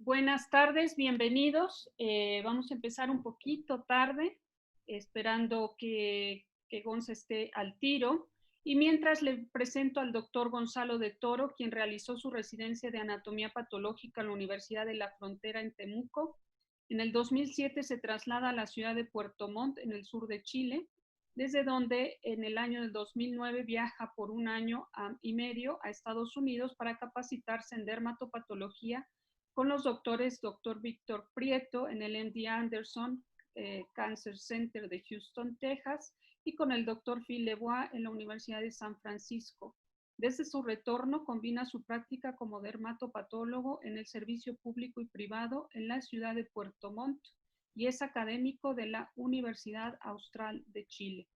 Buenas tardes, bienvenidos. Vamos a empezar un poquito tarde, esperando que Gonza esté al tiro. Y mientras le presento al doctor Gonzalo de Toro, quien realizó su residencia de anatomía patológica en la Universidad de la Frontera en Temuco. En el 2007 se traslada a la ciudad de Puerto Montt, en el sur de Chile, desde donde en el año del 2009 viaja por un año y medio a Estados Unidos para capacitarse en dermatopatología con los doctores Dr. Víctor Prieto en el MD Anderson Cancer Center de Houston, Texas, y con el Dr. Phil Lebois en la Universidad de San Francisco. Desde su retorno combina su práctica como dermatopatólogo en el servicio público y privado en la ciudad de Puerto Montt y es académico de la Universidad Austral de Chile.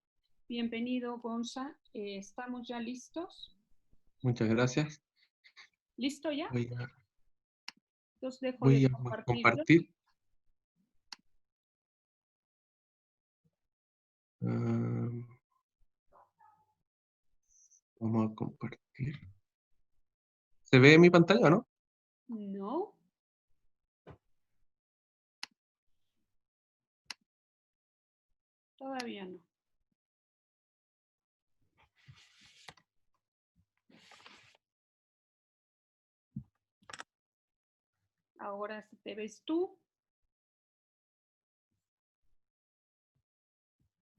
Bienvenido, Gonza. ¿Estamos ya listos? Muchas gracias. ¿Listo ya? Voy a, Entonces dejo de voy a compartirlo. compartir. Ah, vamos a compartir. ¿Se ve mi pantalla o no? No. Todavía no. Ahora sí te ves tú.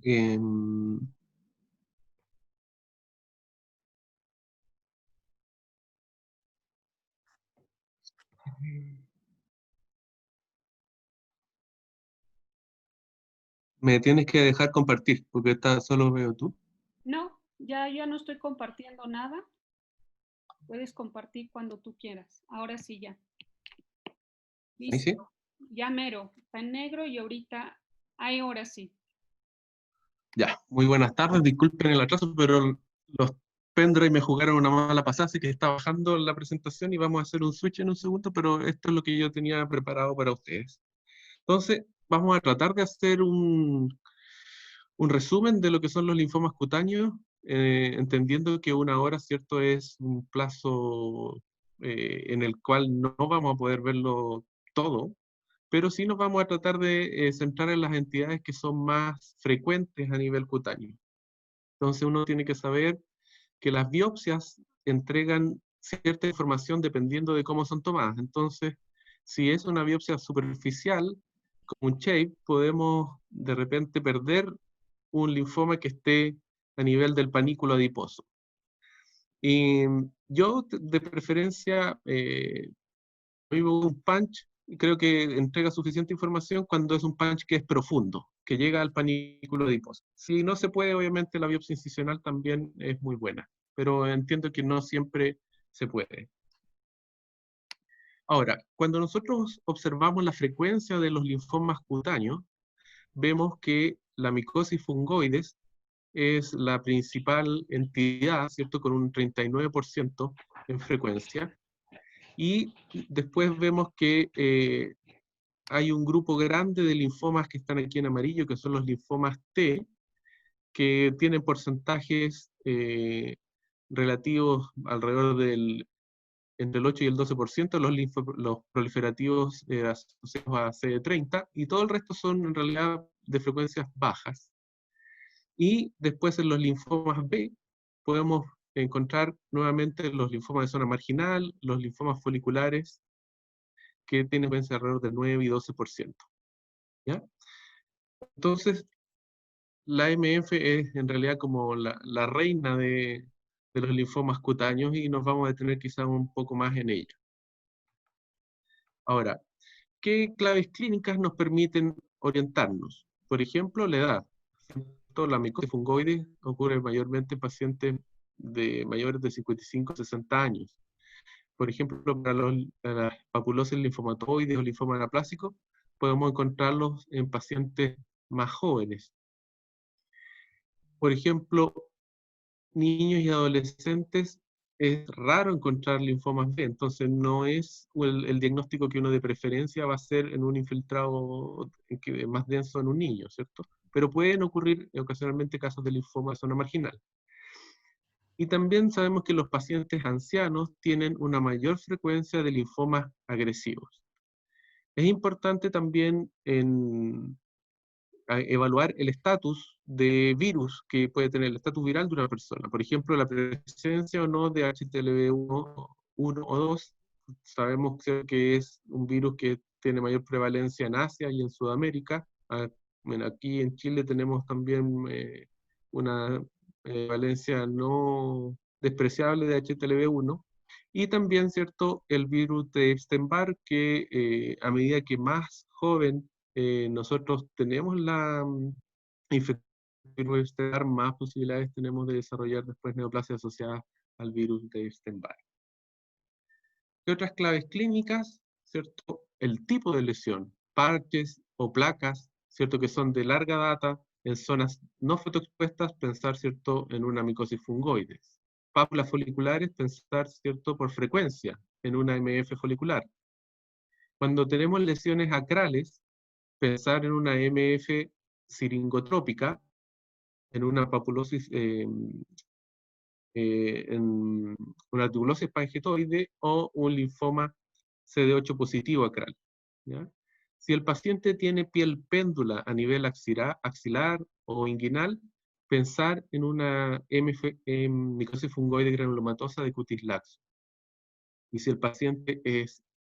Em, me tienes que dejar compartir, porque esta solo veo tú. No, ya no estoy compartiendo nada. Puedes compartir cuando tú quieras. Ahora sí ya. Ahí sí. Listo. Ya mero. Está en negro y ahora sí. Ya, muy buenas tardes. Disculpen el atraso, pero los pendrive me jugaron una mala pasada, así que está bajando la presentación y vamos a hacer un switch en un segundo, pero esto es lo que yo tenía preparado para ustedes. Entonces, vamos a tratar de hacer un resumen de lo que son los linfomas cutáneos, entendiendo que una hora, ¿cierto?, es un plazo en el cual no vamos a poder verlo todo, pero sí nos vamos a tratar de centrar en las entidades que son más frecuentes a nivel cutáneo. Entonces uno tiene que saber que las biopsias entregan cierta información dependiendo de cómo son tomadas. Entonces, si es una biopsia superficial, como un shape, podemos de repente perder un linfoma que esté a nivel del panículo adiposo. Y yo, de preferencia, vivo un punch y creo que entrega suficiente información cuando es un punch que es profundo, que llega al panículo adiposo. Si no se puede, obviamente la biopsia incisional también es muy buena, pero entiendo que no siempre se puede. Ahora, cuando nosotros observamos la frecuencia de los linfomas cutáneos, vemos que la micosis fungoides es la principal entidad, ¿cierto? Con un 39% en frecuencia. Y después vemos que hay un grupo grande de linfomas que están aquí en amarillo, que son los linfomas T, que tienen porcentajes relativos alrededor entre el 8 y el 12%, los proliferativos asociados a CD30, y todo el resto son en realidad de frecuencias bajas. Y después en los linfomas B podemos encontrar nuevamente los linfomas de zona marginal, los linfomas foliculares, que tienen frecuencia alrededor del 9 y 12%. ¿Ya? Entonces, la MF es en realidad como la reina de los linfomas cutáneos y nos vamos a detener quizás un poco más en ella. Ahora, ¿qué claves clínicas nos permiten orientarnos? Por ejemplo, la edad. La micosis fungoide ocurre mayormente en pacientes de mayores de 55 a 60 años. Por ejemplo, para las papulosis linfomatoides o linfoma anaplásico, podemos encontrarlos en pacientes más jóvenes. Por ejemplo, niños y adolescentes es raro encontrar linfomas B, entonces no es el diagnóstico que uno de preferencia va a hacer en un infiltrado más denso en un niño, ¿cierto? Pero pueden ocurrir ocasionalmente casos de linfoma de zona marginal. Y también sabemos que los pacientes ancianos tienen una mayor frecuencia de linfomas agresivos. Es importante también evaluar el estatus de virus que puede tener, el estatus viral de una persona. Por ejemplo, la presencia o no de HTLV1 o 2. Sabemos que es un virus que tiene mayor prevalencia en Asia y en Sudamérica. Bueno, aquí en Chile tenemos también una valencia no despreciable de HTLV1. Y también, ¿cierto?, el virus de Epstein-Barr, que a medida que más joven nosotros tenemos la infección del virus de Epstein-Barr, más posibilidades tenemos de desarrollar después neoplasia asociada al virus de Epstein-Barr. ¿Qué otras claves clínicas? ¿Cierto? El tipo de lesión, parches o placas, ¿cierto?, que son de larga data en zonas no fotoexpuestas, pensar, ¿cierto?, en una micosis fungoide. Pápulas foliculares, pensar, ¿cierto?, por frecuencia en una MF folicular. Cuando tenemos lesiones acrales, pensar en una MF siringotrópica, en una papulosis, en una tubulosis pangetoide o un linfoma CD8 positivo acral, ¿ya? Si el paciente tiene piel péndula a nivel axilar o inguinal, pensar en una micosis fungoide granulomatosa de cutis laxo. Y si el paciente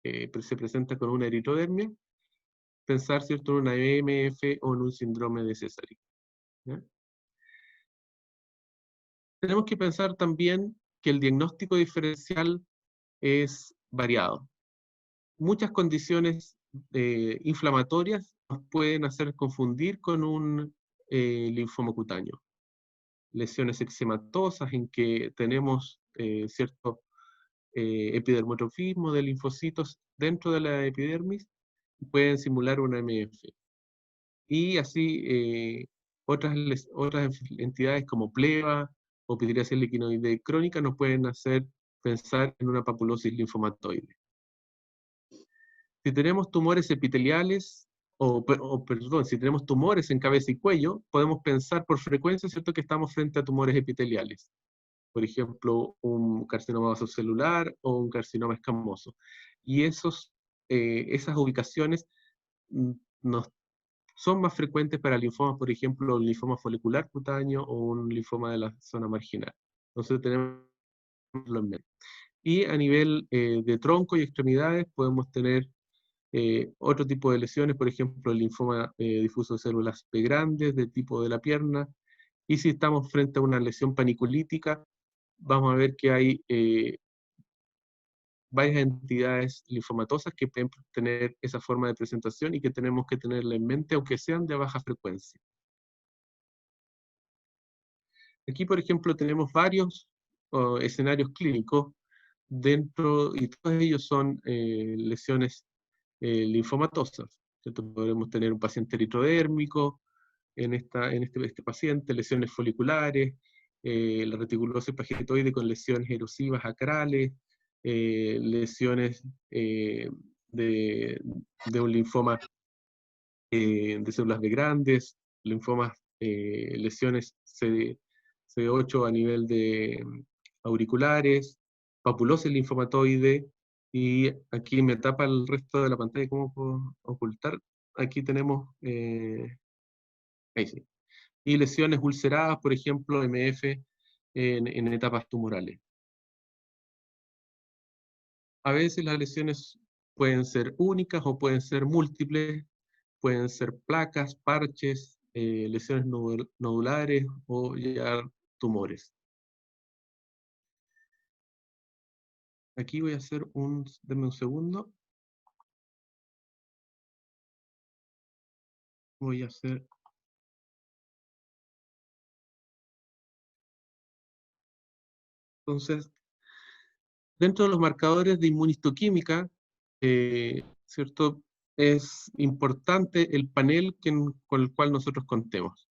se presenta con una eritrodermia, pensar, ¿cierto?, en una MF o en un síndrome de Sézary, ¿ya? Tenemos que pensar también que el diagnóstico diferencial es variado. Muchas condiciones inflamatorias nos pueden hacer confundir con un linfoma cutáneo. Lesiones eczematosas en que tenemos cierto epidermotrofismo de linfocitos dentro de la epidermis pueden simular una MF. Y así otras entidades como pleva o pityriasis liquinoide crónica nos pueden hacer pensar en una papulosis linfomatoide. Si tenemos tumores epiteliales, perdón, si tenemos tumores en cabeza y cuello, podemos pensar por frecuencia, ¿cierto?, que estamos frente a tumores epiteliales. Por ejemplo, un carcinoma vasocelular o un carcinoma escamoso. Y esas ubicaciones nos son más frecuentes para linfomas, por ejemplo, el linfoma folicular cutáneo o un linfoma de la zona marginal. Entonces tenemos en mente. Y a nivel de tronco y extremidades podemos tener otro tipo de lesiones, por ejemplo, el linfoma difuso de células P grandes de tipo de la pierna. Y si estamos frente a una lesión paniculítica, vamos a ver que hay varias entidades linfomatosas que pueden tener esa forma de presentación y que tenemos que tenerla en mente, aunque sean de baja frecuencia. Aquí, por ejemplo, tenemos varios escenarios clínicos dentro, y todos ellos son lesiones linfomatosas, ¿cierto? Podemos tener un paciente eritrodérmico en este paciente, lesiones foliculares, la reticulosis pangetoide con lesiones erosivas acrales, lesiones de un linfoma de células B grandes, linfomas, lesiones CD8 a nivel de auriculares, papulosis linfomatoide, y aquí me tapa el resto de la pantalla, ¿cómo puedo ocultar? Aquí tenemos, ahí sí, y lesiones ulceradas, por ejemplo, MF en etapas tumorales. A veces las lesiones pueden ser únicas o pueden ser múltiples, pueden ser placas, parches, lesiones nodulares o ya tumores. Aquí voy a hacer denme un segundo. Voy a hacer... Entonces, dentro de los marcadores de inmunistoquímica, ¿cierto?, es importante el panel con el cual nosotros contemos.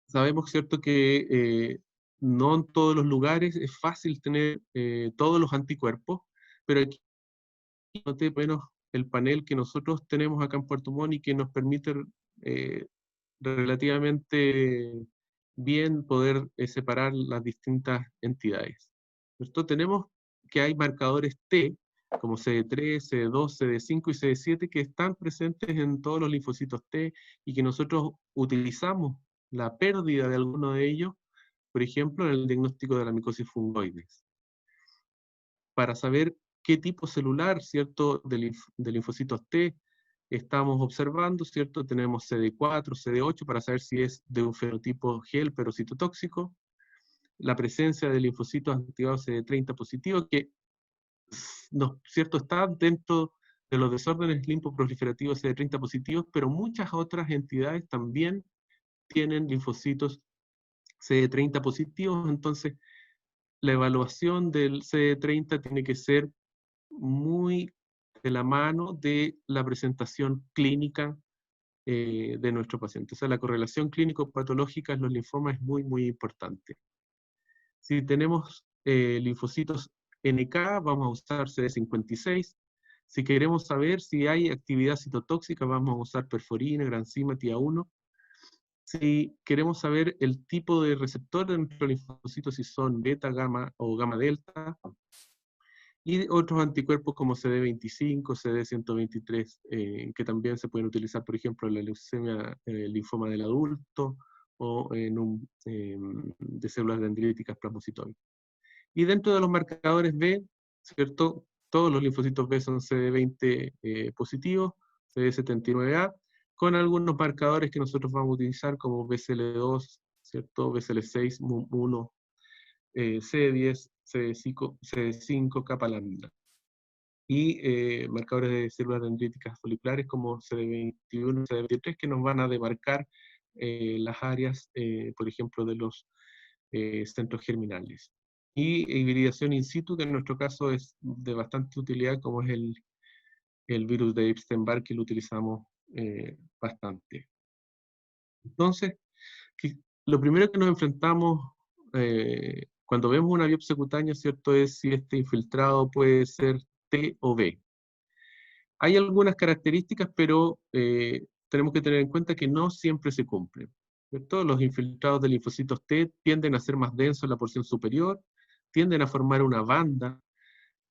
Sabemos, ¿cierto?, que no en todos los lugares es fácil tener todos los anticuerpos, pero aquí menos el panel que nosotros tenemos acá en Puerto Montt y que nos permite relativamente bien poder separar las distintas entidades. ¿Cierto? Tenemos que hay marcadores T como CD3, CD2, CD5 y CD7, que están presentes en todos los linfocitos T y que nosotros utilizamos la pérdida de alguno de ellos, por ejemplo, en el diagnóstico de la micosis fungoides. Para saber qué tipo celular, ¿cierto?, de linfocitos T estamos observando, ¿cierto? Tenemos CD4, CD8 para saber si es de un fenotipo gel pero citotóxico, la presencia de linfocitos activados CD30 positivos, que no, ¿cierto? Está dentro de los desórdenes linfoproliferativos CD30 positivos, pero muchas otras entidades también tienen linfocitos CD30 positivos, entonces la evaluación del CD30 tiene que ser muy de la mano de la presentación clínica de nuestro paciente. O sea, la correlación clínico-patológica en los linfomas es muy, muy importante. Si tenemos linfocitos NK, vamos a usar CD56. Si queremos saber si hay actividad citotóxica, vamos a usar perforina, granzima, TIA1. Si queremos saber el tipo de receptor de nuestros linfocitos, si son beta, gamma o gamma delta, y otros anticuerpos como CD25, CD123, que también se pueden utilizar, por ejemplo, en la leucemia, linfoma del adulto, o en de células dendríticas plasmocitoides. Y dentro de los marcadores B, ¿cierto? Todos los linfocitos B son CD20 positivos, CD79A, con algunos marcadores que nosotros vamos a utilizar como BCL2, ¿cierto? BCL6, MUM1, CD10, CD5, capa lambda. Y marcadores de células dendríticas foliculares como CD21, CD23, que nos van a demarcar las áreas, por ejemplo, de los centros germinales. Y hibridación in situ, que en nuestro caso es de bastante utilidad, como es el virus de Epstein-Barr, que lo utilizamos bastante. Entonces, lo primero que nos enfrentamos cuando vemos una biopsia cutánea, ¿cierto?, es si este infiltrado puede ser T o B. Hay algunas características, pero tenemos que tener en cuenta que no siempre se cumplen, ¿cierto? Los infiltrados de linfocitos T tienden a ser más densos en la porción superior, tienden a formar una banda,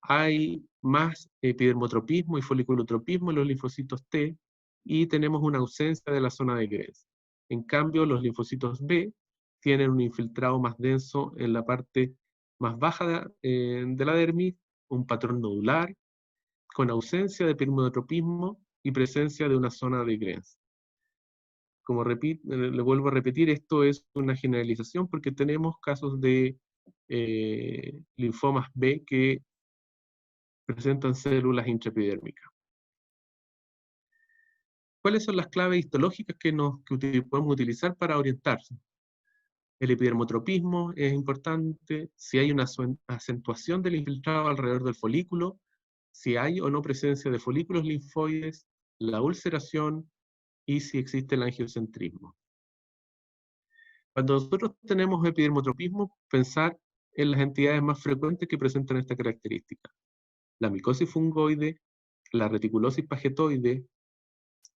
hay más epidermotropismo y foliculotropismo en los linfocitos T, y tenemos una ausencia de la zona de Gräns. En cambio, los linfocitos B tienen un infiltrado más denso en la parte más baja de la dermis, un patrón nodular, con ausencia de epidermotropismo y presencia de una zona de Gräns. Como le vuelvo a repetir, esto es una generalización porque tenemos casos de linfomas B que presentan células intraepidérmicas. ¿Cuáles son las claves histológicas que podemos utilizar para orientarse? El epidermotropismo es importante, si hay una acentuación del infiltrado alrededor del folículo, si hay o no presencia de folículos linfoides, la ulceración y si existe el angiocentrismo. Cuando nosotros tenemos epidermotropismo, pensar en las entidades más frecuentes que presentan esta característica: la micosis fungoide, la reticulosis pagetoide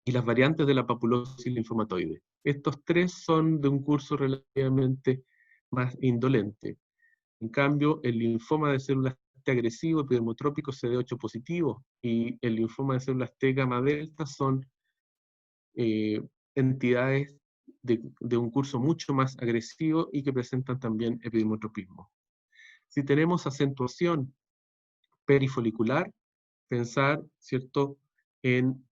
y las variantes de la papulosis linfomatoide. Estos tres son de un curso relativamente más indolente. En cambio, el linfoma de células T agresivo, epidermotrópico, CD8 positivo, y el linfoma de células T gamma delta son entidades de un curso mucho más agresivo y que presentan también epidermotropismo. Si tenemos acentuación perifolicular, pensar, ¿cierto?, en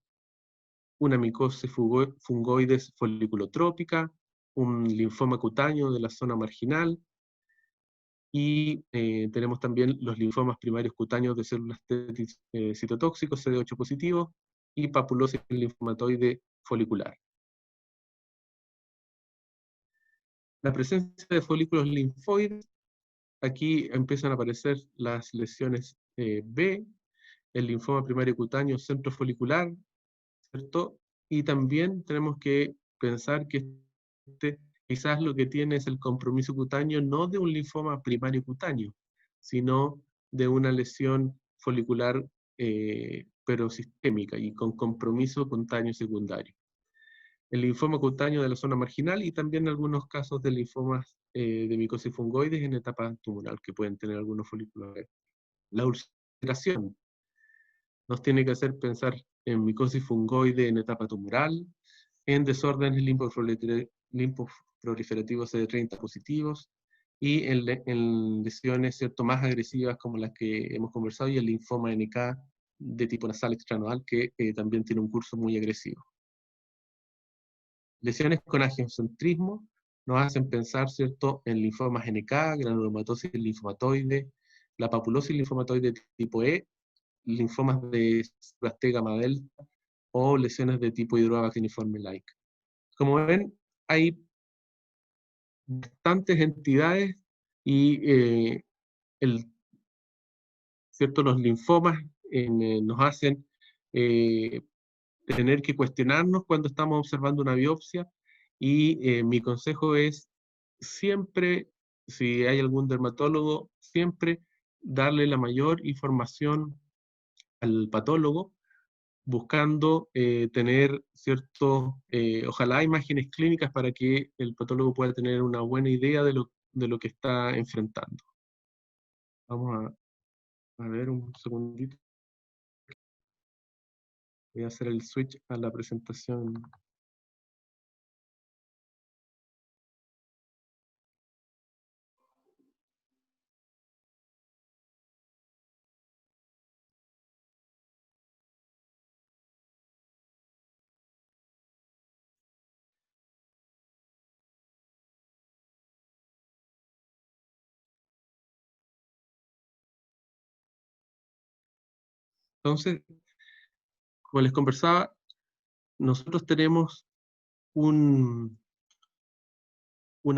una micosis fungoides foliculotrópica, un linfoma cutáneo de la zona marginal, y tenemos también los linfomas primarios cutáneos de células T citotóxicos, CD8 positivos, y papulosis linfomatoide folicular. La presencia de folículos linfoides, aquí empiezan a aparecer las lesiones B, el linfoma primario cutáneo centrofolicular, ¿cierto? Y también tenemos que pensar que quizás lo que tiene es el compromiso cutáneo no de un linfoma primario cutáneo, sino de una lesión folicular pero sistémica y con compromiso cutáneo secundario. El linfoma cutáneo de la zona marginal y también algunos casos de linfomas de micosis fungoides en etapa tumoral que pueden tener algunos folículos. La ulceración. nos tiene que hacer pensar en micosis fungoide en etapa tumoral, en desórdenes linfoproliferativos CD30 positivos, y en lesiones, ¿cierto?, más agresivas como las que hemos conversado, y el linfoma NK de tipo nasal extranodal, que también tiene un curso muy agresivo. Lesiones con angiocentrismo nos hacen pensar, ¿cierto?, en linfomas NK, granulomatosis linfomatoide, la papulosis linfomatoide tipo E, linfomas de células gamma delta, o lesiones de tipo hidroabactiniforme-like. Como ven, hay bastantes entidades y ¿cierto? Los linfomas nos hacen tener que cuestionarnos cuando estamos observando una biopsia, y mi consejo es siempre, si hay algún dermatólogo, siempre darle la mayor información al patólogo, buscando tener ojalá imágenes clínicas para que el patólogo pueda tener una buena idea de lo que está enfrentando. Vamos a ver un segundito. Voy a hacer el switch a la presentación. Entonces, como les conversaba, nosotros tenemos una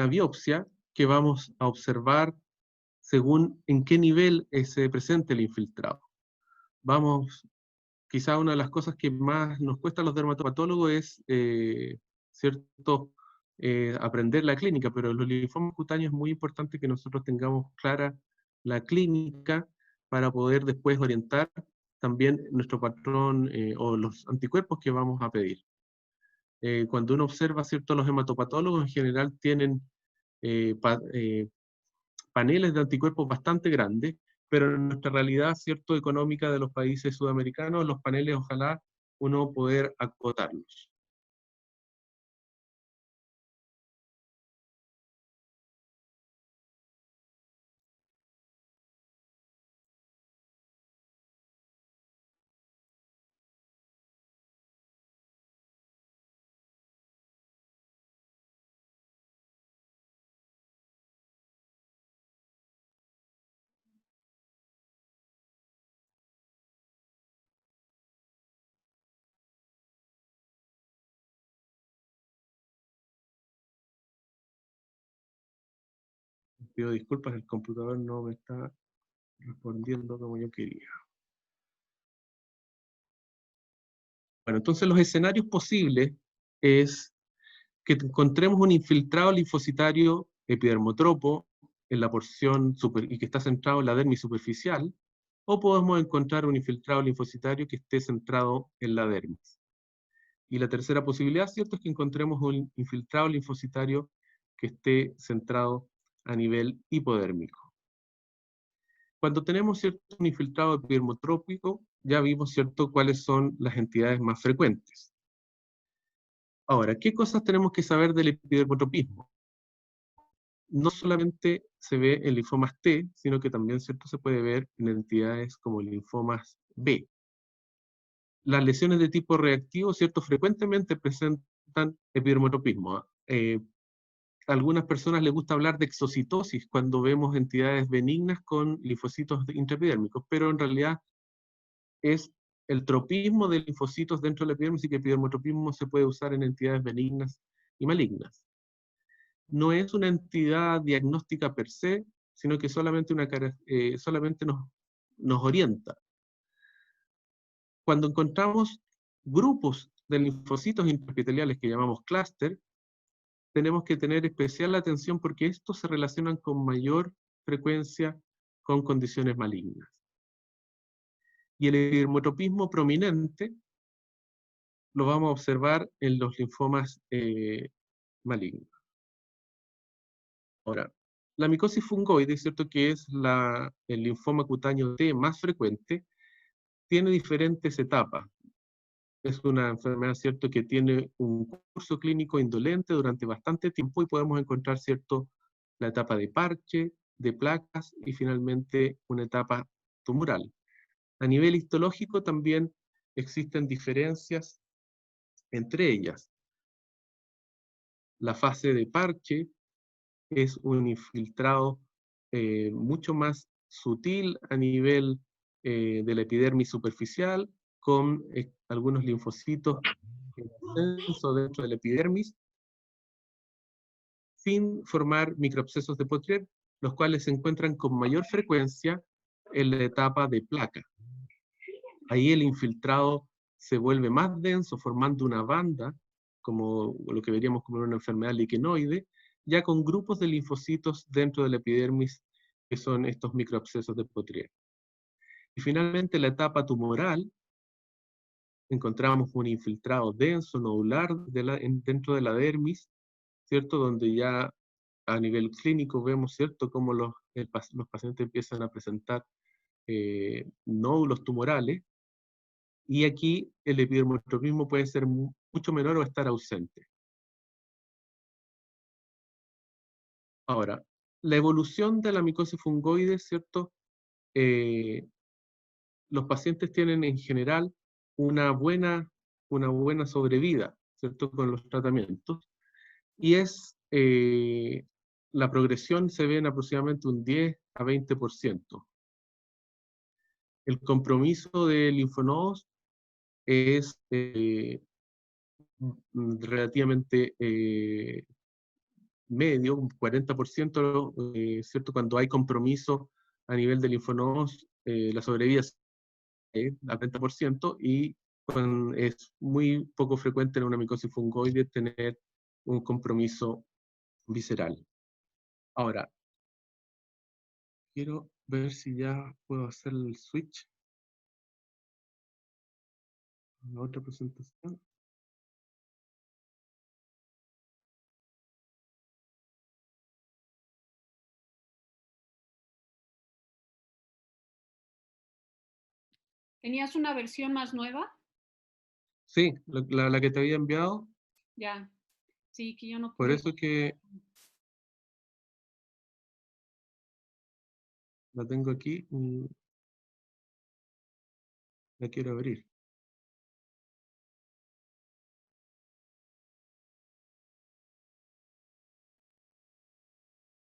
biopsia que vamos a observar según en qué nivel se presenta el infiltrado. Quizá una de las cosas que más nos cuesta a los dermatopatólogos es, ¿cierto?, aprender la clínica, pero en los linfomas cutáneos es muy importante que nosotros tengamos clara la clínica para poder después orientar también nuestro patrón o los anticuerpos que vamos a pedir. Cuando uno observa, ¿cierto?, los hematopatólogos en general tienen paneles de anticuerpos bastante grandes, pero en nuestra realidad, ¿cierto?, económica de los países sudamericanos, los paneles ojalá uno poder acotarlos. Pido disculpas, el computador no me está respondiendo como yo quería. Bueno, entonces los escenarios posibles es que encontremos un infiltrado linfocitario epidermotropo en la porción y que está centrado en la dermis superficial, o podemos encontrar un infiltrado linfocitario que esté centrado en la dermis. Y la tercera posibilidad, ¿cierto?, es que encontremos un infiltrado linfocitario que esté centrado a nivel hipodérmico. Cuando tenemos, ¿cierto?, un infiltrado epidermotrópico, ya vimos, ¿cierto?, cuáles son las entidades más frecuentes. Ahora, ¿qué cosas tenemos que saber del epidermotropismo? No solamente se ve en linfomas T, sino que también, ¿cierto?, se puede ver en entidades como linfomas B. Las lesiones de tipo reactivo, ¿cierto?, frecuentemente presentan epidermotropismo. A algunas personas les gusta hablar de exocitosis cuando vemos entidades benignas con linfocitos intraepidérmicos, pero en realidad es el tropismo de linfocitos dentro de la epidermis, y que epidermotropismo se puede usar en entidades benignas y malignas. No es una entidad diagnóstica per se, sino que solamente nos orienta. Cuando encontramos grupos de linfocitos intraepiteliales que llamamos clúster, tenemos que tener especial atención porque estos se relacionan con mayor frecuencia con condiciones malignas. Y el epidermotropismo prominente lo vamos a observar en los linfomas malignos. Ahora, la micosis fungoide, ¿cierto?, que es el linfoma cutáneo T más frecuente, tiene diferentes etapas. Es una enfermedad, ¿cierto?, que tiene un curso clínico indolente durante bastante tiempo y podemos encontrar, ¿cierto?, la etapa de parche, de placas y finalmente una etapa tumoral. A nivel histológico también existen diferencias entre ellas. La fase de parche es un infiltrado mucho más sutil a nivel de la epidermis superficial, con algunos linfocitos en ascenso dentro de la epidermis, sin formar microabscesos de Poitier, los cuales se encuentran con mayor frecuencia en la etapa de placa. Ahí el infiltrado se vuelve más denso, formando una banda, como lo que veríamos como una enfermedad liquenoide, ya con grupos de linfocitos dentro de la epidermis, que son estos microabscesos de Poitier. Y finalmente, la etapa tumoral, encontramos un infiltrado denso, nodular, dentro de la dermis, ¿cierto? Donde ya a nivel clínico vemos, ¿cierto?, cómo los pacientes empiezan a presentar nódulos tumorales, y aquí el epidermotropismo puede ser mucho menor o estar ausente. Ahora, la evolución de la micosis fungoide, ¿cierto? Los pacientes tienen en general una buena sobrevida, ¿cierto?, con los tratamientos, y la progresión se ve en aproximadamente un 10 a 20%. El compromiso de linfonodos es relativamente medio, un 40%, ¿cierto? Cuando hay compromiso a nivel de linfonodos, la sobrevida es al 30%, y es muy poco frecuente en una micosis fungoide tener un compromiso visceral. Ahora, quiero ver si ya puedo hacer el switch a la otra presentación. ¿Tenías una versión más nueva? Sí, la que te había enviado. Ya, sí, que yo no Por pude. eso que la tengo aquí y la quiero abrir.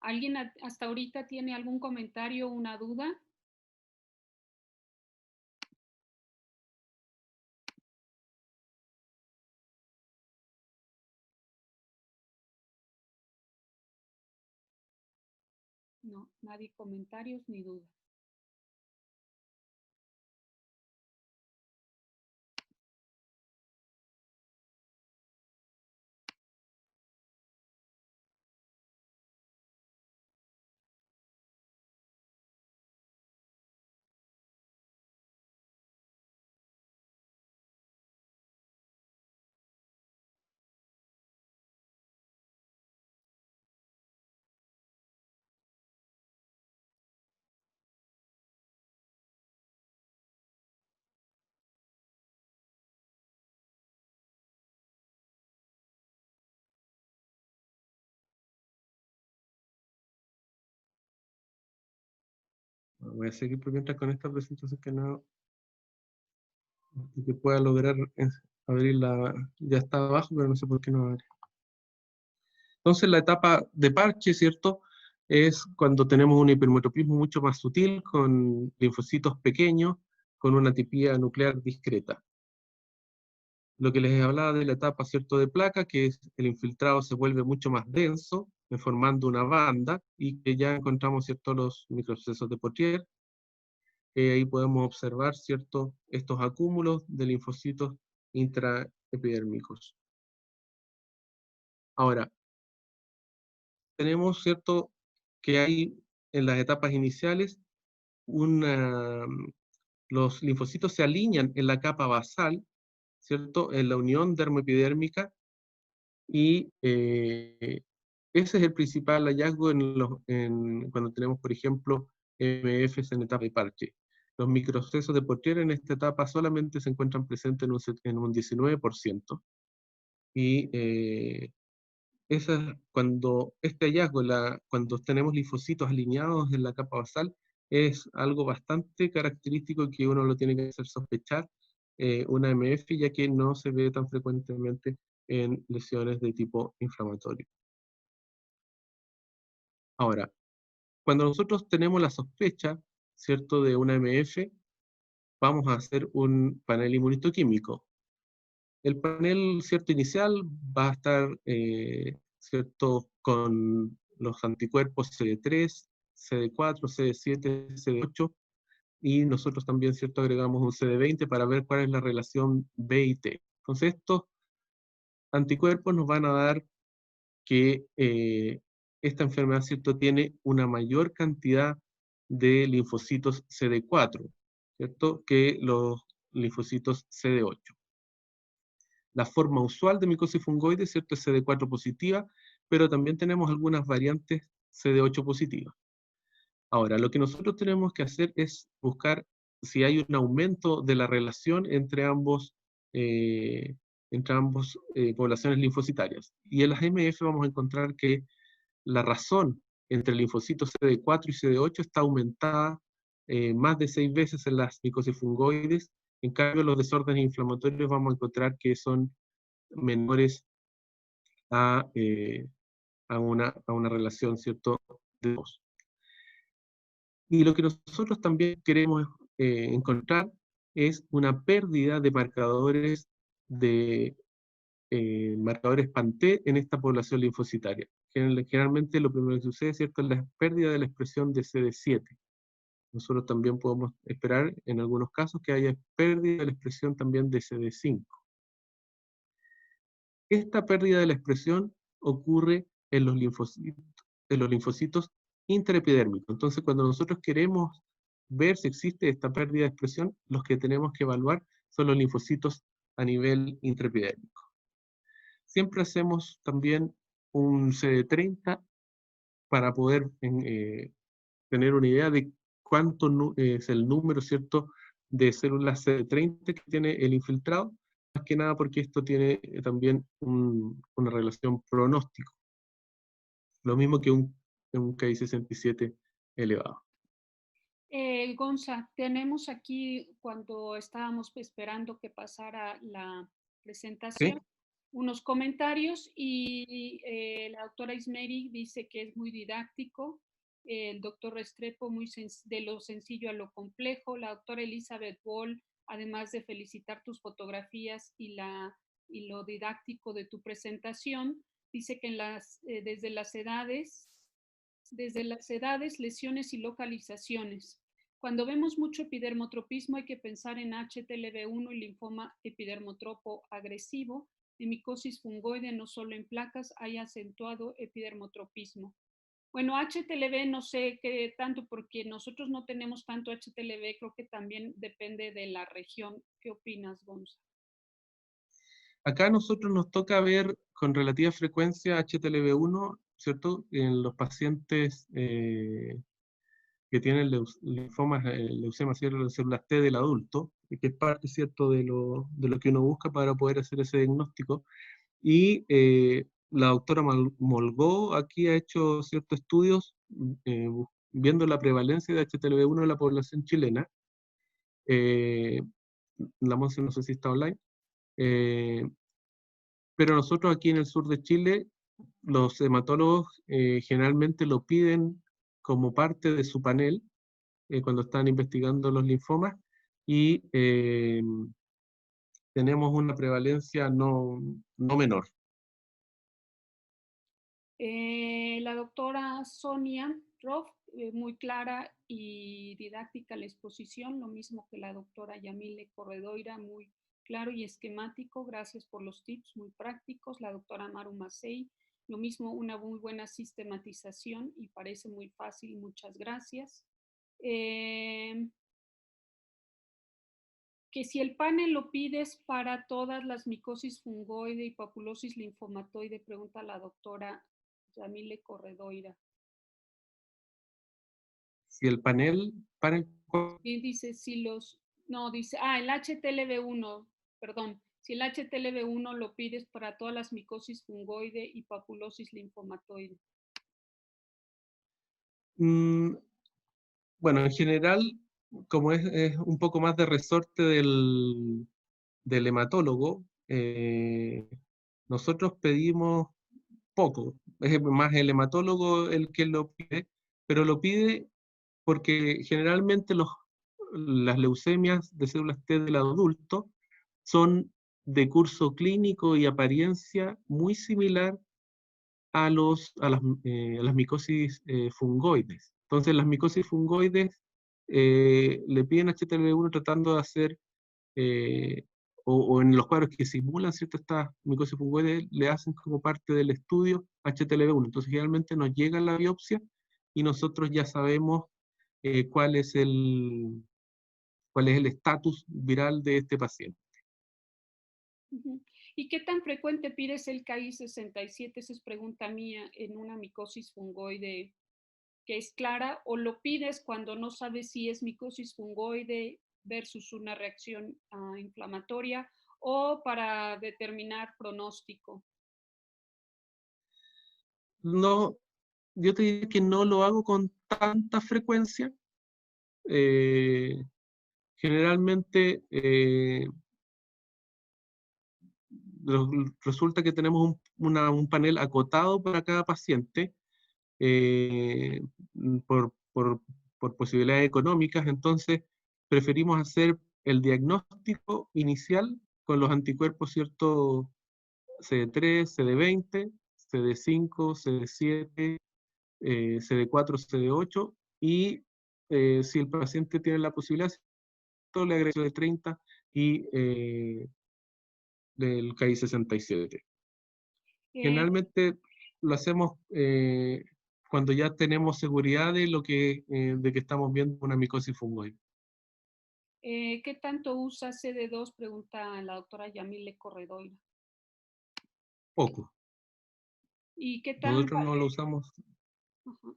¿Alguien hasta ahorita tiene algún comentario o una duda? No, nadie comentarios ni dudas. Voy a seguir por mientras con esta presentación que pueda lograr abrirla. Ya está abajo, pero no sé por qué no abre. Entonces la etapa de parche, ¿cierto?, es cuando tenemos un hipermetropismo mucho más sutil, con linfocitos pequeños, con una tipía nuclear discreta. Lo que les hablaba de la etapa, ¿cierto?, de placa, que es el infiltrado se vuelve mucho más denso, formando una banda, y que ya encontramos, ¿cierto?, los microabscesos de Poitier. Ahí podemos observar, ¿cierto?, estos acúmulos de linfocitos intraepidérmicos. Ahora, tenemos, ¿cierto?, que hay en las etapas iniciales los linfocitos se alinean en la capa basal, ¿cierto?, en la unión dermoepidérmica, y ese es el principal hallazgo cuando tenemos, por ejemplo, MFs en etapa de parche. Los microcesos de Poitier en esta etapa solamente se encuentran presentes en un 19%, y cuando este hallazgo, cuando tenemos linfocitos alineados en la capa basal, es algo bastante característico que uno lo tiene que hacer sospechar una MF, ya que no se ve tan frecuentemente en lesiones de tipo inflamatorio. Ahora, cuando nosotros tenemos la sospecha, ¿cierto?, de una MF, vamos a hacer un panel inmunistoquímico. El panel, ¿cierto?, inicial va a estar, ¿cierto?, con los anticuerpos CD3, CD4, CD7, CD8, y nosotros también, ¿cierto?, agregamos un CD20 para ver cuál es la relación B y T. Entonces, estos anticuerpos nos van a dar que esta enfermedad, ¿cierto?, tiene una mayor cantidad de linfocitos CD4, ¿cierto?, que los linfocitos CD8. La forma usual de micosis fungoide, ¿cierto?, es CD4 positiva, pero también tenemos algunas variantes CD8 positivas. Ahora, lo que nosotros tenemos que hacer es buscar si hay un aumento de la relación entre ambos poblaciones linfocitarias. Y en las MF vamos a encontrar que la razón entre linfocitos CD4 y CD8 está aumentada más de 6 veces en las micosis fungoides. En cambio, los desórdenes inflamatorios vamos a encontrar que son menores a, a una relación, ¿cierto?, de 2. Y lo que nosotros también queremos encontrar es una pérdida de marcadores marcadores PAN-T en esta población linfocitaria. Generalmente lo primero que sucede, ¿cierto?, es la pérdida de la expresión de CD7. Nosotros también podemos esperar en algunos casos que haya pérdida de la expresión también de CD5. Esta pérdida de la expresión ocurre en los linfocitos intraepidérmicos. Entonces, cuando nosotros queremos ver si existe esta pérdida de expresión, los que tenemos que evaluar son los linfocitos a nivel intraepidérmico. Siempre hacemos también un CD30 para poder tener una idea de cuánto es el número, ¿cierto?, de células CD30 que tiene el infiltrado, más que nada porque esto tiene también una relación pronóstico, lo mismo que un KI67 elevado. Gonza, tenemos aquí, cuando estábamos esperando que pasara la presentación, ¿Sí? unos comentarios, y la doctora Ismeri dice que es muy didáctico, el doctor Restrepo de lo sencillo a lo complejo, la doctora Elizabeth Wall, además de felicitar tus fotografías y lo didáctico de tu presentación, dice que desde las edades, lesiones y localizaciones. Cuando vemos mucho epidermotropismo hay que pensar en HTLV1 y linfoma epidermotropo agresivo. En micosis fungoide, no solo en placas, hay acentuado epidermotropismo. Bueno, HTLV no sé qué tanto, porque nosotros no tenemos tanto HTLV, creo que también depende de la región. ¿Qué opinas, Gonza? Acá a nosotros nos toca ver con relativa frecuencia HTLV1, ¿cierto?, en los pacientes que tienen linfomas, leucemia, células T del adulto, y que es parte, ¿cierto?, de lo que uno busca para poder hacer ese diagnóstico. Y la doctora Molgó aquí ha hecho ciertos estudios viendo la prevalencia de HTLV1 en la población chilena. La Monse no sé si está online. Pero nosotros aquí en el sur de Chile, los hematólogos generalmente lo piden como parte de su panel cuando están investigando los linfomas, y tenemos una prevalencia no menor. La doctora Sonia Roth, muy clara y didáctica la exposición, lo mismo que la doctora Yamile Corredoira, muy claro y esquemático, gracias por los tips muy prácticos. La doctora Maru Macei, lo mismo, una muy buena sistematización y parece muy fácil, muchas gracias. Que si el panel lo pides para todas las micosis fungoide y papulosis linfomatoide, pregunta la doctora Yamile Corredoira. si el panel para el Y dice si los, no, dice, el HTLV1, perdón, si el HTLV1 lo pides para todas las micosis fungoide y papulosis linfomatoide. Bueno, en general, como es un poco más de resorte del hematólogo, nosotros pedimos poco. Es más el hematólogo el que lo pide, pero lo pide porque generalmente las leucemias de células T del adulto son de curso clínico y apariencia muy similar a las micosis fungoides. Entonces, las micosis fungoides le piden HTLV1 tratando de hacer, eh, o en los cuadros que simulan ciertas estas micosis fungoides, le hacen como parte del estudio HTLV1. Entonces, generalmente nos llega la biopsia y nosotros ya sabemos eh, cuál es el cuál es el estatus viral de este paciente. Uh-huh. ¿Y qué tan frecuente pides el KI67? Esa es pregunta mía en una micosis fungoide que es clara, o lo pides cuando no sabes si es micosis fungoide versus una reacción inflamatoria, o para determinar pronóstico. No, yo te diría que no lo hago con tanta frecuencia. Eh, Generalmente resulta que tenemos un panel acotado para cada paciente eh, por, por, por posibilidades económicas, entonces preferimos hacer el diagnóstico inicial con los anticuerpos, ¿cierto? CD3, CD20, CD5, CD7, CD4, CD8, y si el paciente tiene la posibilidad, le agrego de 30 y del KI67. Generalmente lo hacemos cuando ya tenemos seguridad de que estamos viendo una micosis fungoide. ¿Qué tanto usa CD2? Pregunta la doctora Yamile Corredoira. Poco. ¿Y qué Nosotros no lo usamos.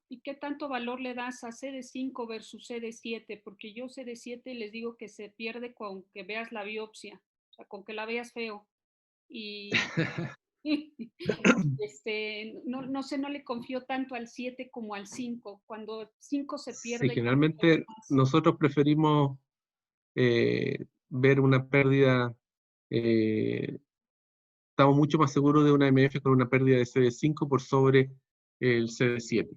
¿Y qué tanto valor le das a CD5 versus CD7? Porque yo CD7 les digo que se pierde con que veas la biopsia, o sea, con que la veas feo. Y no sé, no le confío tanto al 7 como al 5. Cuando 5 se Sí, pierde, yo creo que generalmente más. nosotros preferimos ver una pérdida, estamos mucho más seguros de una MF con una pérdida de CD5 por sobre el CD7.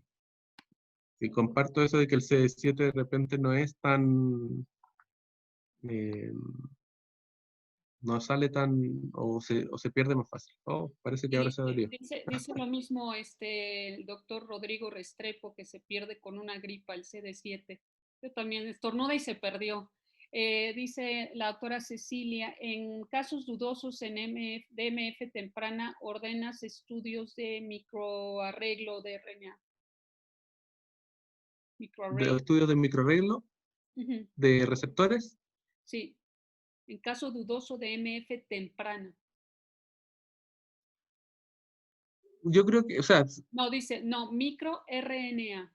Y comparto eso de que el CD7 de repente no es tan, eh, no sale tan, o se pierde más fácil. Oh, parece que ahora Sí, se abrió. dice lo mismo el doctor Rodrigo Restrepo, que se pierde con una gripa el CD7. Yo también estornuda y se perdió. Dice la doctora Cecilia, en casos dudosos en DMF temprana, ordenas estudios de microarreglo de RNA. De Microarray. estudios de microarreglo Uh-huh. de receptores. Sí, en caso dudoso de MF temprana. Yo creo que, o sea, No, dice, no, microRNA.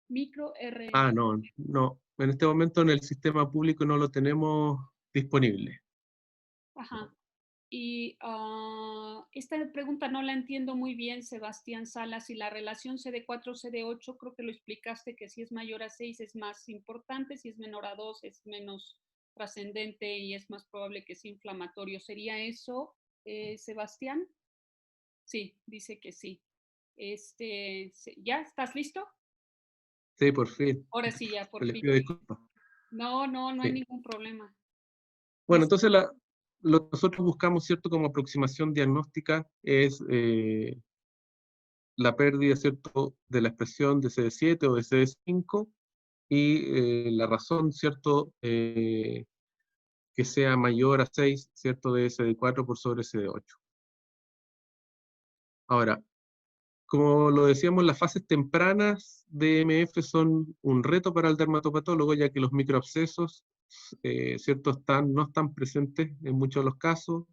MicroRNA. no, no. En este momento en el sistema público no lo tenemos disponible. Ajá. Y esta pregunta no la entiendo muy bien, Sebastián Salas, y la relación CD4-CD8, creo que lo explicaste, que si es mayor a 6 es más importante, si es menor a 2 es menos trascendente y es más probable que sea inflamatorio. ¿Sería eso, Sebastián? Sí, dice que sí. ¿Ya estás listo? Sí, por fin. Ahora sí, ya, por Les fin. pido disculpas. No hay Sí. ningún problema. Bueno, Dice, entonces lo que nosotros buscamos, ¿cierto? Como aproximación diagnóstica es la pérdida, ¿cierto? De la expresión de CD7 o de CD5 y la razón, ¿cierto? Que sea mayor a 6, ¿cierto? De CD4 por sobre CD8. Ahora, como lo decíamos, las fases tempranas de MF son un reto para el dermatopatólogo, ya que los microabscesos, ¿cierto? No están presentes en muchos de los casos.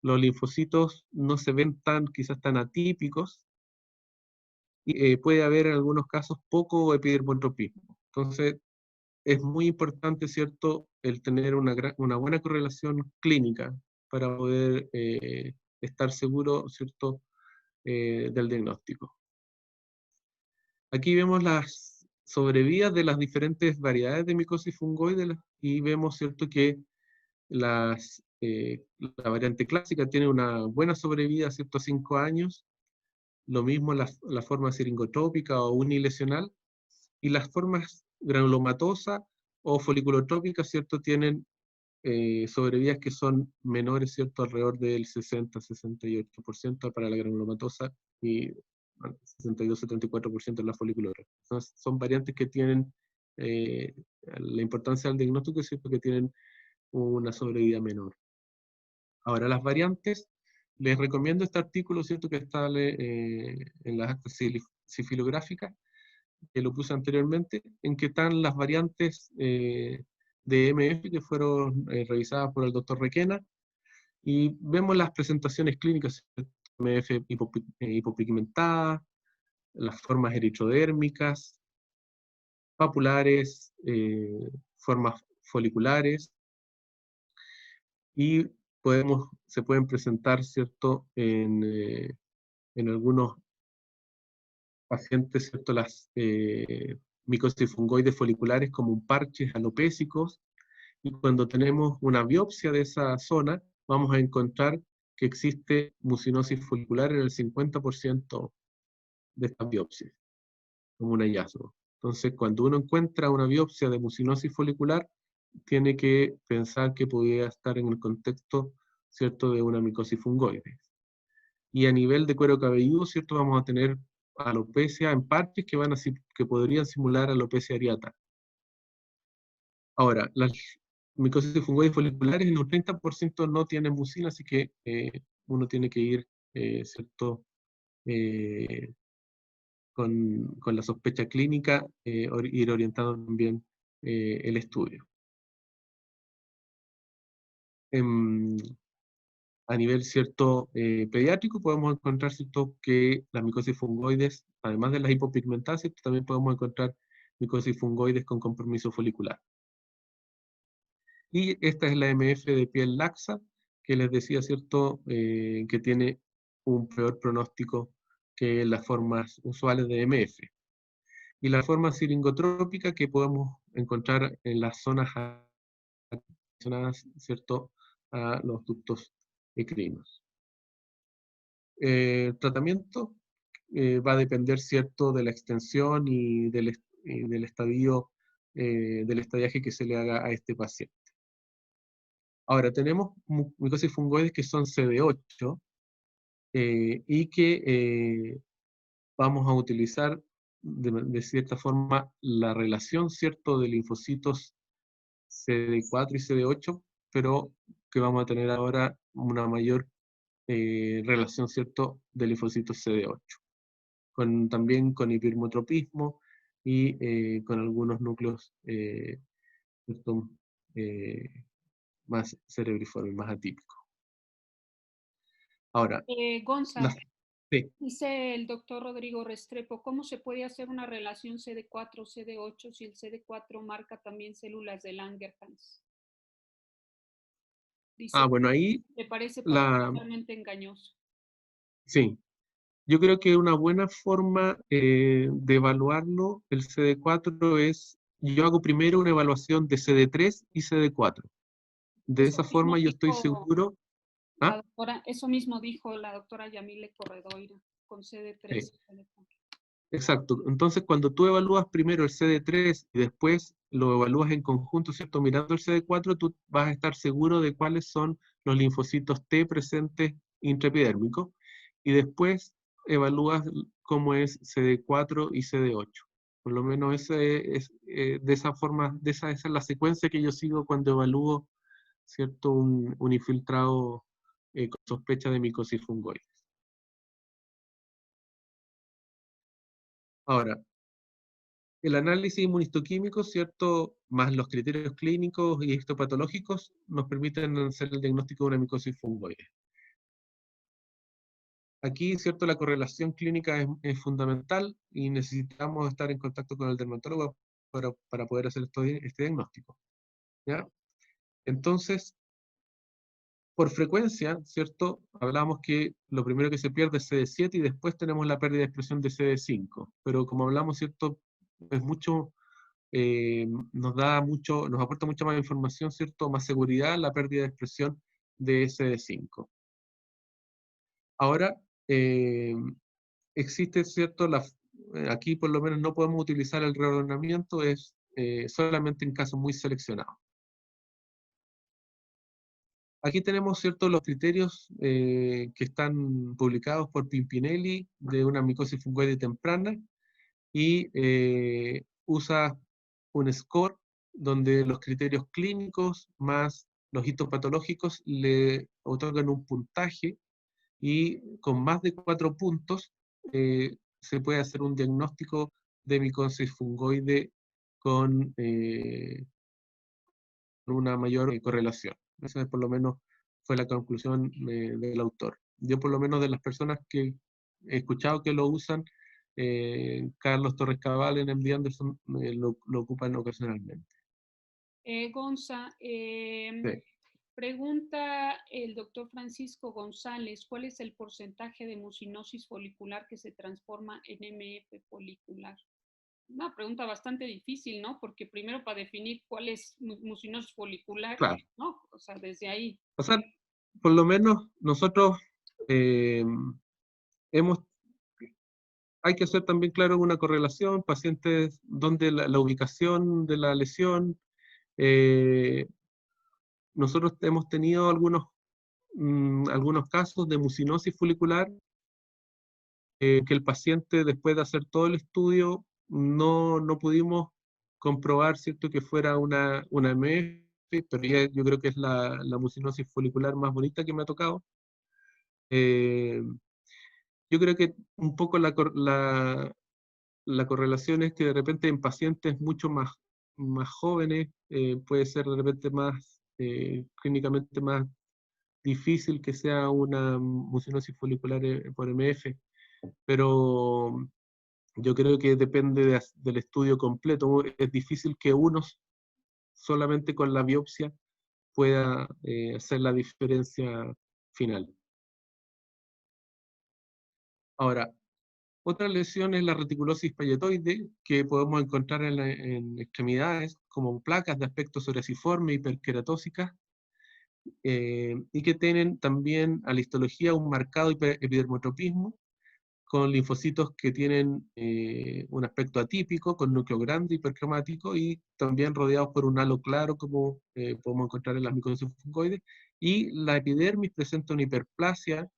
Los linfocitos no se ven quizás tan atípicos, y puede haber en algunos casos poco epidermotropismo. Entonces, es muy importante, ¿cierto?, el tener una buena correlación clínica para poder estar seguro, ¿cierto?, del diagnóstico. Aquí vemos las sobrevidas de las diferentes variedades de micosis fungoide y vemos, ¿cierto?, que la variante clásica tiene una buena sobrevida, ¿cierto?, a 5 años. Lo mismo la forma siringotrópica o unilesional. Y las formas granulomatosa o foliculotrópica, ¿cierto?, tienen sobrevidas que son menores, ¿cierto?, alrededor del 60-68% para la granulomatosa y 62-74% en la foliculotrópica. Entonces, son variantes que tienen la importancia del diagnóstico, ¿cierto?, que tienen una sobrevida menor. Ahora, las variantes, les recomiendo este artículo, ¿cierto?, que está en las actas sifilográficas, que lo puse anteriormente, en que están las variantes de MF que fueron revisadas por el doctor Requena, y vemos las presentaciones clínicas, MF hipopigmentada, las formas eritrodérmicas, papulares, formas foliculares, y se pueden presentar, ¿cierto?, en algunos pacientes, ¿cierto?, las micosis fungoides foliculares como parches alopésicos, y cuando tenemos una biopsia de esa zona, vamos a encontrar que existe mucinosis folicular en el 50% de estas biopsias, como un hallazgo. Entonces, cuando uno encuentra una biopsia de mucinosis folicular, tiene que pensar que podría estar en el contexto, ¿cierto?, de una micosis fungoide. Y a nivel de cuero cabelludo, ¿cierto?, vamos a tener alopecia en parches que podrían simular alopecia areata. Ahora, las micosis fungoides foliculares en un 30% no tienen mucina, así que uno tiene que ir, ¿cierto?, con la sospecha clínica, ir orientando también el estudio. A nivel, ¿cierto?, pediátrico, podemos encontrar, ¿cierto?, que las micosis fungoides, además de las hipopigmentadas, también podemos encontrar micosis fungoides con compromiso folicular. Y esta es la MF de piel laxa, que les decía, ¿cierto?, que tiene un peor pronóstico que las formas usuales de MF. Y la forma siringotrópica que podemos encontrar en las zonas relacionadas, ¿cierto?, a los ductos ecrinos. El tratamiento va a depender, ¿cierto?, de la extensión y del estadio, del estadiaje que se le haga a este paciente. Ahora, tenemos micosis fungoides que son CD8 y que vamos a utilizar de cierta forma la relación, ¿cierto?, de linfocitos CD4 y CD8, pero que vamos a tener ahora una mayor relación, ¿cierto?, de linfocitos CD8, también con hipermetropismo y con algunos núcleos ¿cierto?, más cerebriformes, más atípicos. Ahora, Gonza, sí. dice el doctor Rodrigo Restrepo, ¿cómo se puede hacer una relación CD4-CD8 si el CD4 marca también células de Langerhans? Dice, Bueno, ahí me parece particularmente engañoso. sí, yo creo que una buena forma de evaluarlo, el CD4, es, yo hago primero una evaluación de CD3 y CD4. De Eso esa mismo forma yo estoy dijo seguro. la doctora, eso mismo dijo la doctora Yamile Corredoira con CD3 Sí, y CD4. exacto. Entonces, cuando tú evalúas primero el CD3 y después lo evalúas en conjunto, ¿cierto?, mirando el CD4, tú vas a estar seguro de cuáles son los linfocitos T presentes intraepidérmicos, y después evalúas cómo es CD4 y CD8. Por lo menos de esa forma, esa es la secuencia que yo sigo cuando evalúo, ¿cierto?, un infiltrado con sospecha de micosis fungoides. Ahora, el análisis inmunistoquímico, ¿cierto?, más los criterios clínicos y histopatológicos, nos permiten hacer el diagnóstico de una micosis fungoide. Aquí, ¿cierto?, la correlación clínica es fundamental y necesitamos estar en contacto con el dermatólogo para poder hacer este diagnóstico, ¿ya? Entonces, por frecuencia, ¿cierto? Hablamos que lo primero que se pierde es CD7 y después tenemos la pérdida de expresión de CD5. Pero como hablamos, ¿cierto? Es mucho, nos aporta mucha más información, ¿cierto? Más seguridad la pérdida de expresión de CD5. Ahora, existe, ¿cierto? Aquí por lo menos no podemos utilizar el reordenamiento, es solamente en casos muy seleccionados. Aquí tenemos, ¿cierto?, los criterios que están publicados por Pimpinelli de una micosis fungoide temprana y usa un score donde los criterios clínicos más los hitos patológicos le otorgan un puntaje y con más de 4 puntos se puede hacer un diagnóstico de micosis fungoide con una mayor correlación. Esa por lo menos fue la conclusión del autor. Yo por lo menos de las personas que he escuchado que lo usan, Carlos Torres Cabal en MD Anderson lo ocupan ocasionalmente. Gonza, Sí. pregunta el doctor Francisco González, ¿cuál es el porcentaje de mucinosis folicular que se transforma en MF folicular? Una pregunta bastante difícil, ¿no? Porque primero para definir cuál es mucinosis folicular, Claro. ¿no? O sea, desde ahí. O sea, por lo menos nosotros hay que hacer también, claro, una correlación, pacientes donde la ubicación de la lesión. Nosotros hemos tenido algunos casos de mucinosis folicular que el paciente, después de hacer todo el estudio, no pudimos comprobar, ¿cierto?, que fuera una MF, pero yo creo que es la mucinosis folicular más bonita que me ha tocado. Yo creo que un poco la correlación es que de repente en pacientes mucho más jóvenes puede ser de repente más clínicamente más difícil que sea una mucinosis folicular por MF, pero yo creo que depende del estudio completo. Es difícil que uno solamente con la biopsia pueda hacer la diferencia final. Ahora, otra lesión es la reticulosis palletoide, que podemos encontrar en extremidades como placas de aspecto psoriasiforme, hiperqueratósicas, y que tienen también a la histología un marcado epidermotropismo, con linfocitos que tienen un aspecto atípico, con núcleo grande, hipercromático, y también rodeados por un halo claro, como podemos encontrar en las micosis fungoides, y la epidermis presenta una hiperplasia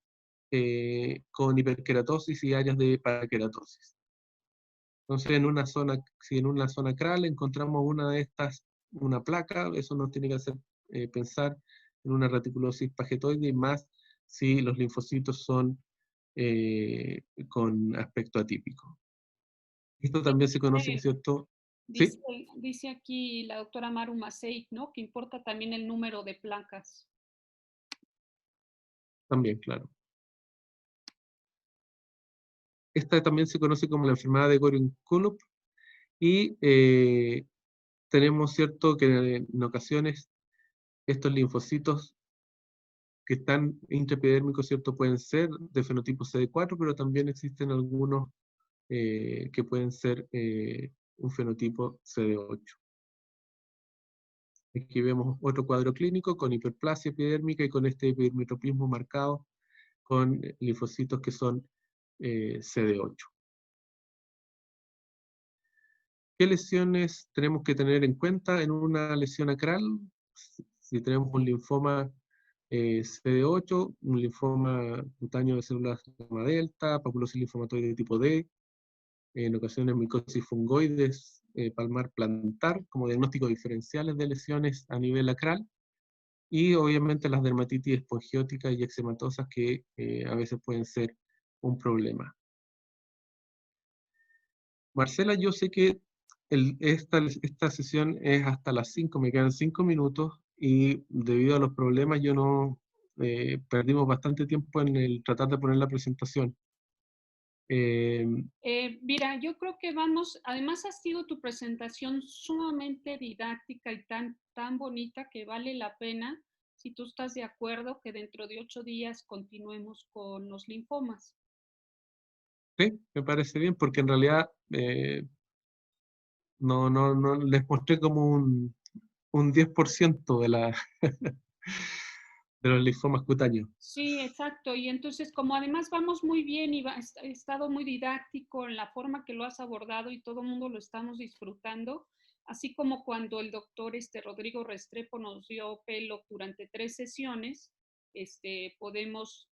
con hiperkeratosis y áreas de parakeratosis. Entonces, si en una zona cral encontramos una de estas, una placa, eso nos tiene que hacer pensar en una reticulosis pagetoide, y más si los linfocitos son con aspecto atípico. Esto también se conoce, ¿cierto? Dice, ¿Sí? dice aquí la doctora Maru Masei, ¿no? Que importa también el número de placas. También, claro. Esta también se conoce como la enfermedad de Goring-Kulop, y tenemos, ¿cierto?, que en ocasiones estos linfocitos que están intraepidérmicos, ¿cierto?, pueden ser de fenotipo CD4, pero también existen algunos que pueden ser un fenotipo CD8. Aquí vemos otro cuadro clínico con hiperplasia epidérmica y con este epidermotropismo marcado con linfocitos que son CD8. ¿Qué lesiones tenemos que tener en cuenta en una lesión acral? Si tenemos un linfoma CD8, un linfoma cutáneo de células gamma delta, papulosis linfomatoide tipo D, en ocasiones micosis fungoides, palmar plantar, como diagnósticos diferenciales de lesiones a nivel acral, y obviamente las dermatitis espongióticas y eczematosas que a veces pueden ser un problema. Marcela, yo sé que esta sesión es hasta las 5, me quedan 5 minutos, y debido a los problemas perdimos bastante tiempo en el tratar de poner la presentación. Mira, yo creo que vamos, además ha sido tu presentación sumamente didáctica y tan bonita que vale la pena, si tú estás de acuerdo, que dentro de 8 días continuemos con los linfomas. Sí, me parece bien, porque en realidad no les mostré como un 10% de de los linfomas cutáneos. Sí, exacto. Y entonces, como además vamos muy bien y he estado muy didáctico en la forma que lo has abordado y todo el mundo lo estamos disfrutando, así como cuando el doctor Rodrigo Restrepo nos dio pelo durante 3 sesiones, podemos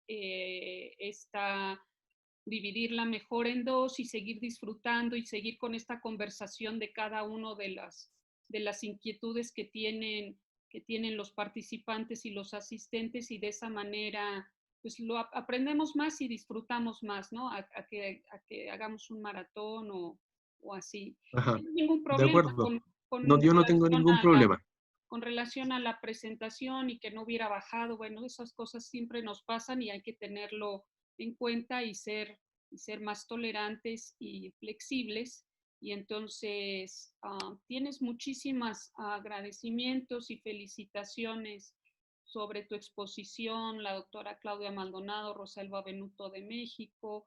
dividirla mejor en 2 y seguir disfrutando y seguir con esta conversación de cada uno de las inquietudes que tienen los participantes y los asistentes, y de esa manera pues lo aprendemos más y disfrutamos más, ¿no? A que hagamos un maratón o así. Ajá, No hay ningún de problema acuerdo. No, con yo no tengo relación ningún problema. con relación a la presentación y que no hubiera bajado. Bueno, esas cosas siempre nos pasan y hay que tenerlo en cuenta y ser más tolerantes y flexibles. Y entonces tienes muchísimos agradecimientos y felicitaciones sobre tu exposición, la doctora Claudia Maldonado, Rosalba Benuto de México,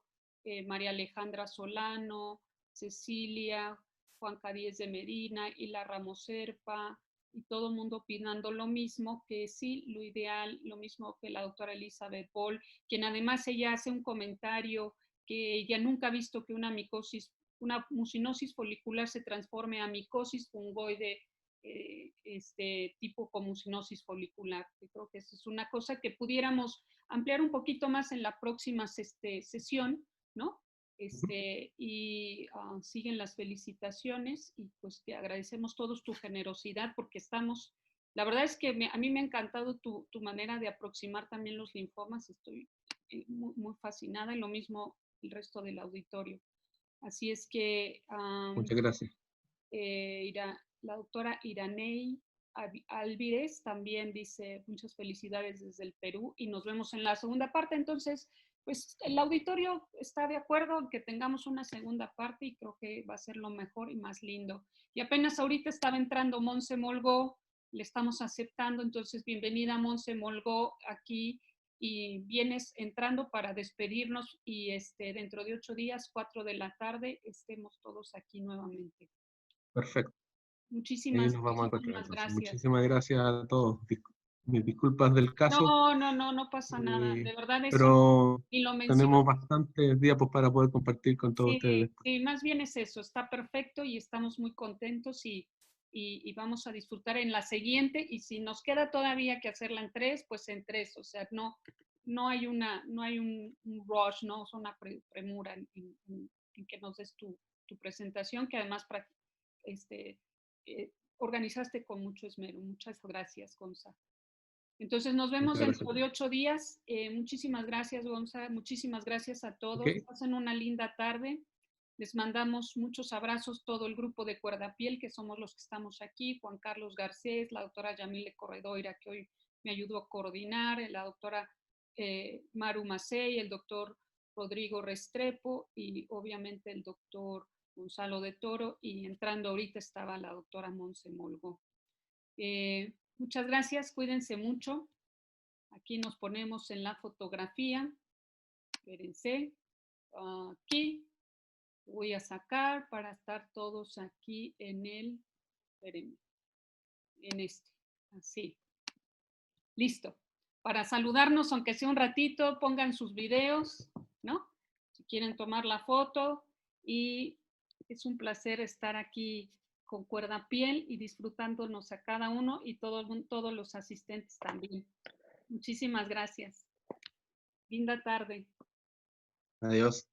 María Alejandra Solano, Cecilia, Juan Caríez de Medina, Hila Ramos Serpa, y todo el mundo opinando lo mismo, que sí, lo ideal, lo mismo que la doctora Elizabeth Paul, quien además ella hace un comentario que ella nunca ha visto que una mucinosis folicular se transforme a micosis fungoide tipo con mucinosis folicular. Yo creo que eso es una cosa que pudiéramos ampliar un poquito más en la próxima sesión, ¿no? Y siguen las felicitaciones y pues te agradecemos todos tu generosidad porque la verdad es que a mí me ha encantado tu manera de aproximar también los linfomas, estoy muy, muy fascinada y lo mismo el resto del auditorio. Así es que Muchas gracias. la doctora Iraney Alvírez también dice muchas felicidades desde el Perú y nos vemos en la segunda parte. Entonces, pues el auditorio está de acuerdo en que tengamos una segunda parte y creo que va a ser lo mejor y más lindo. Y apenas ahorita estaba entrando Monse Molgó, le estamos aceptando, entonces bienvenida Monse Molgó aquí y vienes entrando para despedirnos y dentro de 8 días, 4 de la tarde, estemos todos aquí nuevamente. Perfecto. Ahí Muchísimas, nos vamos a encontrar muchísimas entonces. gracias. Muchísimas gracias a todos. Mis disculpas del caso, No pasa nada. De verdad eso pero ni lo menciono. tenemos bastantes diapos para poder compartir con todos ustedes Sí, después. sí, más bien es eso. Está perfecto y estamos muy contentos y vamos a disfrutar en la siguiente. Y si nos queda todavía que hacerla en 3, pues en 3. O sea, no hay un rush, no es una premura en que nos des tu presentación, que además este, organizaste con mucho esmero. Muchas gracias, Gonza. Entonces nos vemos Muchas dentro gracias. de 8 días. Muchísimas gracias, Gonza. Muchísimas gracias a todos. Ok, Pasen una linda tarde. Les mandamos muchos abrazos, todo el grupo de Cuerdapiel, que somos los que estamos aquí, Juan Carlos Garcés, la doctora Yamile Corredoira, que hoy me ayudó a coordinar, la doctora Maru Macei, el doctor Rodrigo Restrepo y obviamente el doctor Gonzalo de Toro, y entrando ahorita estaba la doctora Monse Molgo. Muchas gracias, cuídense mucho. Aquí nos ponemos en la fotografía. Espérense. Aquí voy a sacar para estar todos aquí espérenme, en así. Listo. Para saludarnos, aunque sea un ratito, pongan sus videos, ¿no? Si quieren tomar la foto. Y es un placer estar aquí con Cuerdapiel y disfrutándonos a cada uno y todos los asistentes también. Muchísimas gracias. Linda tarde. adiós.